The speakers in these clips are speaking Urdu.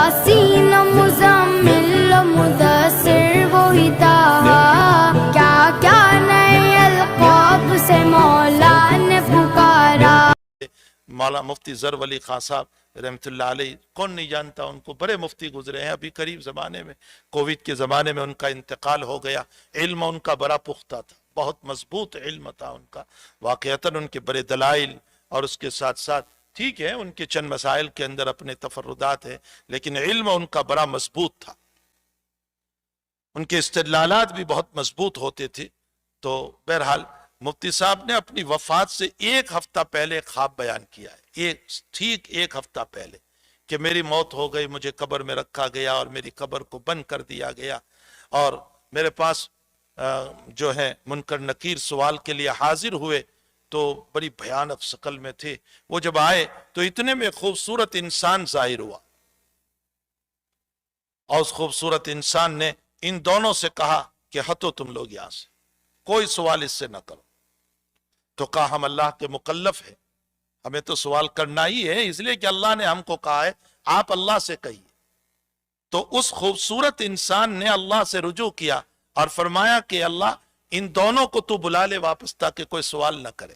یاسین مزمل مدثر وہی طٰہٰ، کیا کیا نئے القاب سے مولا نے پکارا۔ مولا مفتی ظفر ولی خان صاحب رحمۃ اللہ علیہ، کون نہیں جانتا ان کو، بڑے مفتی گزرے ہیں، ابھی قریب زمانے میں کووڈ کے زمانے میں ان کا انتقال ہو گیا۔ علم ان کا بڑا پختہ تھا، بہت مضبوط علم تھا ان کا، واقعتاً ان کے بڑے دلائل، اور اس کے ساتھ ساتھ ٹھیک ہے ان کے چند مسائل کے اندر اپنے تفردات ہیں، لیکن علم ان کا بڑا مضبوط تھا، ان کے استدلالات بھی بہت مضبوط ہوتے تھے۔ تو بہرحال مفتی صاحب نے اپنی وفات سے ایک ہفتہ پہلے خواب بیان کیا ہے، ٹھیک ایک ہفتہ پہلے، کہ میری موت ہو گئی، مجھے قبر میں رکھا گیا اور میری قبر کو بند کر دیا گیا، اور میرے پاس جو ہے منکر نکیر سوال کے لیے حاضر ہوئے تو بڑی بھیانک شکل میں تھے۔ وہ جب آئے تو اتنے میں خوبصورت انسان ظاہر ہوا، اور اس خوبصورت انسان نے ان دونوں سے کہا کہ ہٹو تم لوگ یہاں سے، کوئی سوال اس سے نہ کرو۔ تو کہا ہم اللہ کے مکلف ہیں، ہمیں تو سوال کرنا ہی ہے، اس لیے کہ اللہ نے ہم کو کہا ہے آپ اللہ سے کہیے۔ تو اس خوبصورت انسان نے اللہ سے رجوع کیا اور فرمایا کہ اللہ ان دونوں کو تو بلا لے واپس تاکہ کوئی سوال نہ کرے۔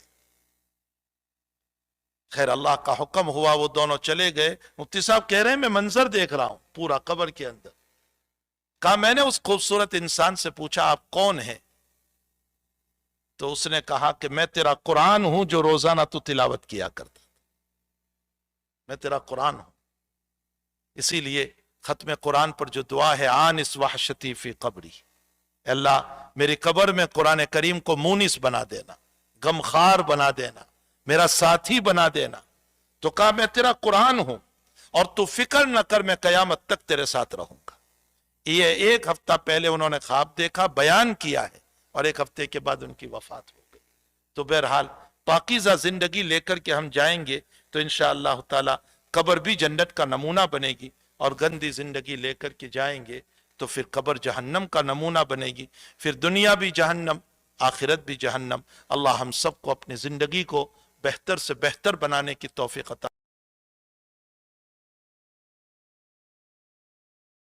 خیر اللہ کا حکم ہوا، وہ دونوں چلے گئے۔ مفتی صاحب کہہ رہے ہیں میں منظر دیکھ رہا ہوں پورا قبر کے اندر۔ کہا میں نے اس خوبصورت انسان سے پوچھا آپ کون ہیں؟ تو اس نے کہا کہ میں تیرا قرآن ہوں جو روزانہ تو تلاوت کیا کرتا، میں تیرا قرآن ہوں۔ اسی لیے ختم قرآن پر جو دعا ہے آنس وحشتی فی قبری، اللہ میری قبر میں قرآن کریم کو مونس بنا دینا، غمخوار بنا دینا، میرا ساتھی بنا دینا۔ تو کہا میں تیرا قرآن ہوں اور تو فکر نہ کر، میں قیامت تک تیرے ساتھ رہوں گا۔ یہ ایک ہفتہ پہلے انہوں نے خواب دیکھا، بیان کیا ہے، اور ایک ہفتے کے بعد ان کی وفات ہو گئی۔ تو بہرحال پاکیزہ زندگی لے کر کے ہم جائیں گے تو انشاءاللہ تعالی قبر بھی جنت کا نمونہ بنے گی، اور گندی زندگی لے کر کے جائیں گے تو پھر قبر جہنم کا نمونہ بنے گی، پھر دنیا بھی جہنم، آخرت بھی جہنم۔ اللہ ہم سب کو اپنی زندگی کو بہتر سے بہتر بنانے کی توفیق عطا